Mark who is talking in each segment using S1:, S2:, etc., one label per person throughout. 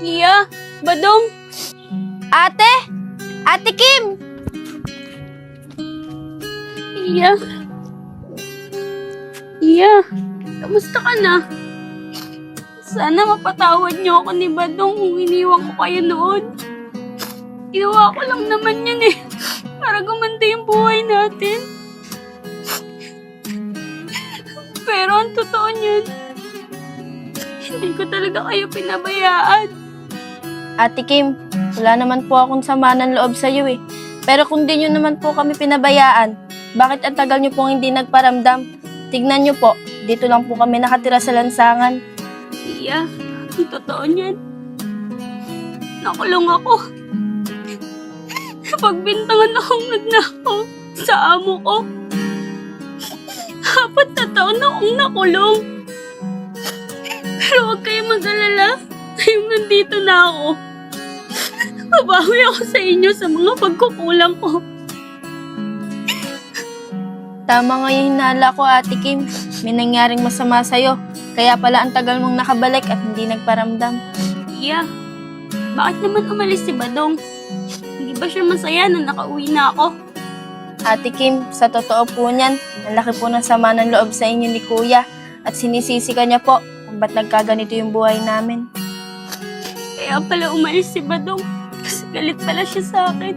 S1: Iya, Badong.
S2: Ate! Ate Kim!
S1: Iya. Iya, kamusta ka na? Sana mapatawad niyo ako ni Badong kung iniwan ko kayo noon. Ginawa ko lang naman yun eh. Para gumanda yung buhay natin. Pero ang totoo niyan, hindi ko talaga kayo pinabayaan.
S2: Ate Kim, wala naman po akong sama ng loob sa'yo eh. Pero kung di nyo naman po kami pinabayaan, bakit ang tagal nyo pong hindi nagparamdam? Tignan nyo po, dito lang po kami nakatira sa lansangan.
S1: Iya, ang totoo niyan. Nakulong ako. Pagbintangan akong nagnakaw sa amo ko. 4 na taon na akong nakulong. Pero huwag kayong mag-alala. Ngayong nandito na ako. Babawi ako sa inyo sa mga pagkukulang ko.
S2: Tama nga yung hinala ko, Ate Kim. May nangyaring masama sa'yo. Kaya pala ang tagal mong nakabalik at hindi nagparamdam.
S1: Iya, bakit naman umalis si Badong? Hindi ba siya masaya na nakauwi na ako?
S2: Ate Kim, sa totoo po niyan, ang laki po ng sama ng loob sa inyo ni Kuya at sinisisi ka niya po kung ba't nagkaganito yung buhay namin.
S1: Kaya pala umalis si Badong kasi galit pala siya sa akin.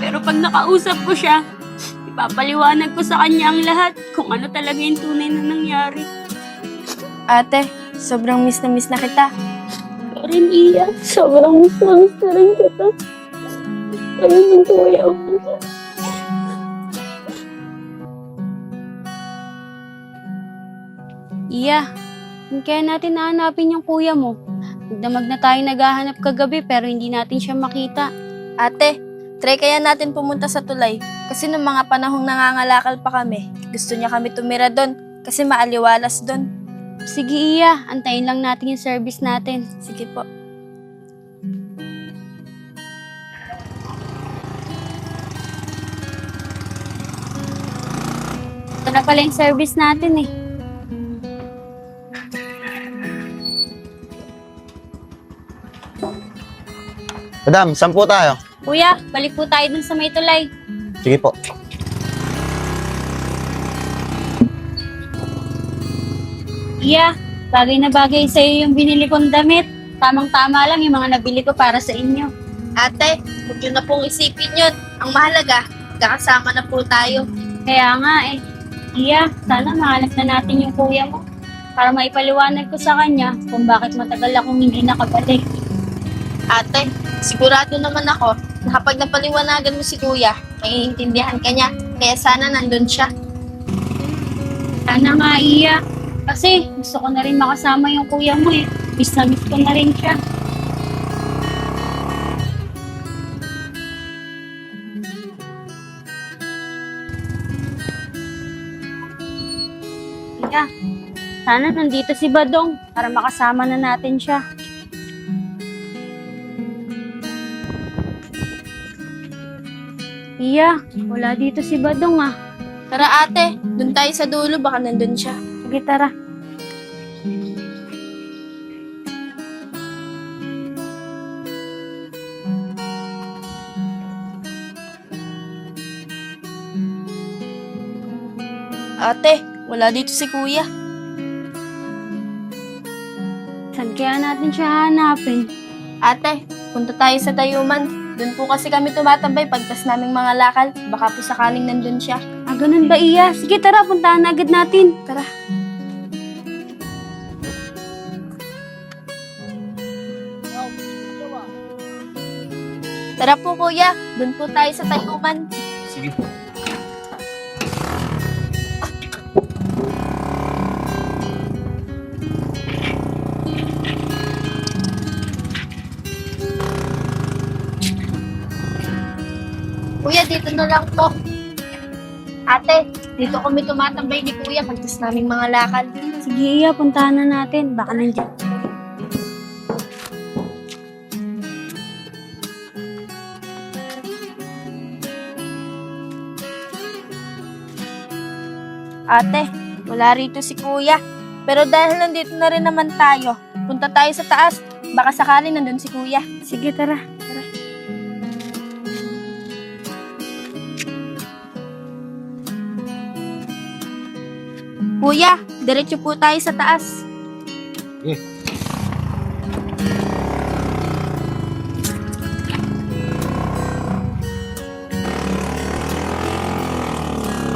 S1: Pero pag nakausap ko siya, ipapaliwanag ko sa kanya ang lahat kung ano talaga yung tunay na nangyari.
S2: Ate, sobrang miss na kita.
S1: Rin iya, sobrang miss na rin kita. Ayun yung kuya ko. Iya, kaya natin nahanapin yung kuya mo. Magdamag na tayo naghahanap kagabi pero hindi natin siya makita.
S2: Ate, try kaya natin pumunta sa tulay. Kasi nung mga panahong nangangalakal pa kami, gusto niya kami tumira doon kasi maaliwalas doon.
S1: Sige iya, antayin lang natin yung service natin.
S2: Sige po.
S1: Ito na pala yung service natin eh.
S3: Madam, saan po tayo?
S1: Kuya, balik po tayo dun sa may tulay.
S3: Sige po.
S1: Iya, bagay na bagay sa'yo yung binili kong damit. Tamang-tama lang yung mga nabili ko para sa inyo.
S2: Ate, huwag yun na pong isipin yun. Ang mahalaga, kakasama na po tayo.
S1: Kaya nga eh. Iya, sana mahanap na natin yung kuya mo. Para maipaliwanag ko sa kanya kung bakit matagal akong hindi nakabalik.
S2: Ate, sigurado naman ako na kapag napaliwanagan mo si Kuya, maiintindihan ka niya. Kaya sana nandun siya.
S1: Sana nga iya. Kasi gusto ko na rin makasama yung kuya mo eh. Miss na miss ko na rin siya. Iya, sana nandito si Badong para makasama na natin siya. Iya, wala dito si Badong ah.
S2: Tara ate, dun tayo sa dulo, baka nandun siya.
S1: Sige, tara.
S2: Ate, wala dito si Kuya.
S1: Saan kaya natin siya hanapin?
S2: Ate, punta tayo sa Tayuman. Doon po kasi kami tumatambay pagtas naming mga lakal. Baka po sakaling nandun siya.
S1: Ah, ganun ba iya? Sige, tara, puntahan na agad natin.
S2: Tara. Tara po Kuya, doon po tayo sa Tayuman.
S3: Sige po.
S2: Kuya, dito na lang po. Ate, dito kami tumatambay ni Kuya pagtas naming mga lakal.
S1: Sige, iya, puntahan na natin. Baka nandiyan.
S2: Ate, wala rito si Kuya. Pero dahil nandito na rin naman tayo, punta tayo sa taas. Baka sakali nandun si kuya.
S1: Sige, tara. Tara.
S2: Kuya, diretso po tayo sa taas.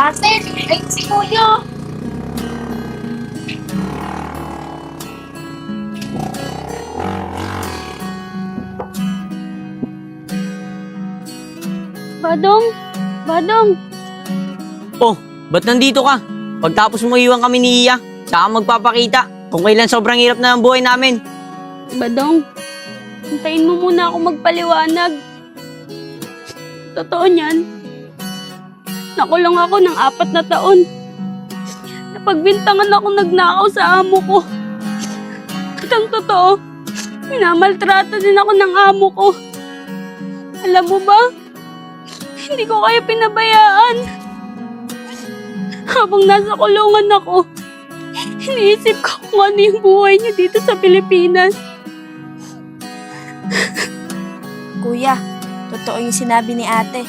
S1: Ate, ay si Kuya. Badong, Badong,
S4: Oh, ba't nandito ka? Pagtapos mo iwan kami ni Iya, saka magpapakita kung kailan sobrang hirap na ang buhay namin.
S1: Badong. Hintayin mo muna ako magpaliwanag. Totoo niyan. Nakulong ako ng 4 na taon. Napagbintangan ako nagnakaw sa amo ko. At ang totoo, minamaltrata din ako ng amo ko. Alam mo ba? Hindi ko kayo pinabayaan. Habang nasa kulungan ako, iniisip ko kung ano yung buhay niya dito sa Pilipinas.
S2: Kuya, totoo yung sinabi ni ate.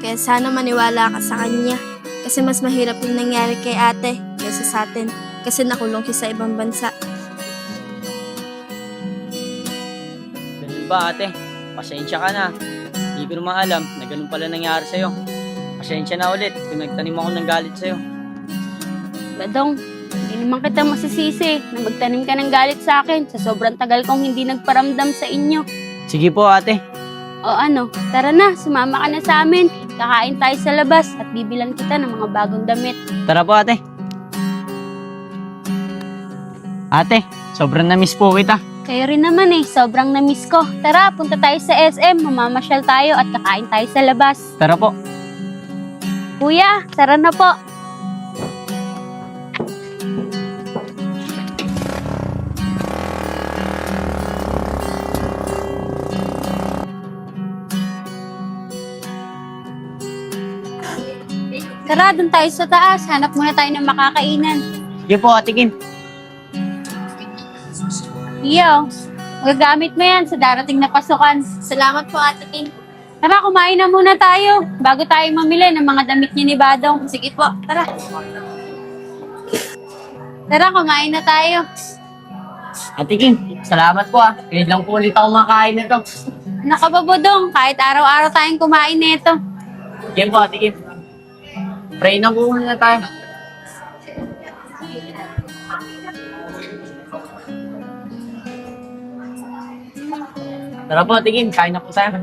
S2: Kaya sana maniwala ka sa kanya. Kasi mas mahirap yung nangyari kay ate kaysa sa atin. Kasi nakulong siya sa ibang bansa.
S4: Ganun ba ate? Pasensya ka na. Hindi ko naman alam na ganun pala nangyari sa'yo. Pasensya na ulit kung nagtanim ako ng galit sa'yo.
S1: Badong, hindi naman kita masisisi na magtanim ka ng galit sa akin sa sobrang tagal kong hindi nagparamdam sa inyo.
S4: Sige po ate.
S1: O ano, tara na, sumama ka na sa amin. Kakain tayo sa labas at bibilan kita ng mga bagong damit.
S4: Tara po ate. Ate, sobrang na-miss po kita.
S1: Kayo rin naman sobrang na-miss ko. Tara, punta tayo sa SM, mamamasyal tayo at kakain tayo sa labas.
S4: Tara po.
S1: Kuya, tara na po. Tara, dun tayo sa taas. Hanap muna tayo ng makakainan.
S4: Sige po ate Kim.
S1: Iyo, magagamit mo yan sa darating na pasukan.
S2: Salamat po, Ate Kim.
S1: Tara, kumain na muna tayo bago tayo mamili ng mga damit niya ni Badong.
S2: Sige po, tara.
S1: Tara, kumain na tayo.
S4: Ate Kim, salamat po ah. Ngayon lang po ulit ako makain nito.
S1: Nakababodong, kahit araw-araw tayong kumain nito.
S4: Sige po ate Kim. Pray na po muna tayo. Tara po ate Kim, kain na po tayo.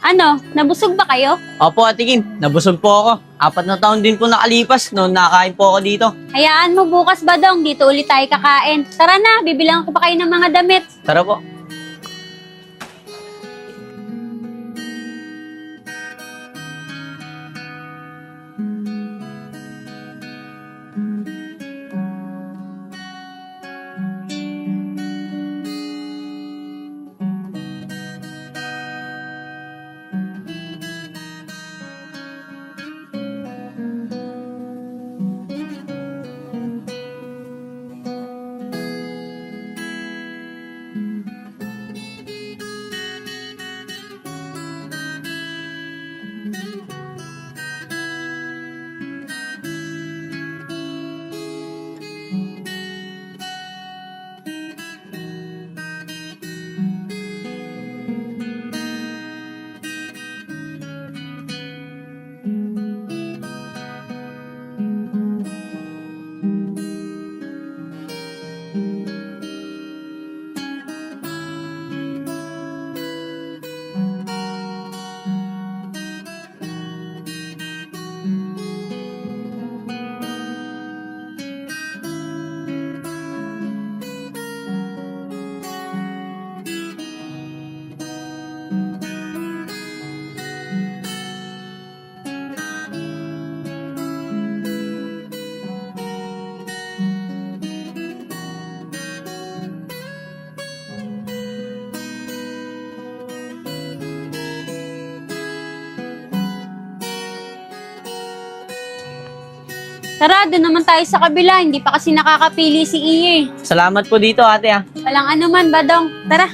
S1: Ano, nabusog ba kayo?
S4: Opo ate Kim, nabusog po ako. 4 na taon din po nakalipas noon nakakain po ako dito.
S1: Hayaan mo bukas, Badong, dito ulit tayo kakain. Tara na, bibilang ko pa kayo ng mga damit.
S4: Tara po.
S1: Tara, doon naman tayo sa kabila. Hindi pa kasi nakakapili si Iye.
S4: Salamat po dito, ate, ah.
S1: Walang anuman, Badong. Tara.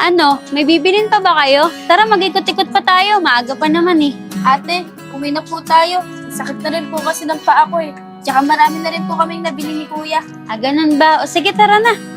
S1: Ano, may bibilin pa ba kayo? Tara, mag-ikot-ikot pa tayo. Maaga pa naman eh.
S2: Ate, uwi na po tayo. Sakit na rin po kasi ng paa ko eh. Tsaka marami na rin po kaming nabili ni kuya.
S1: Ah, ganun ba? O sige, tara na.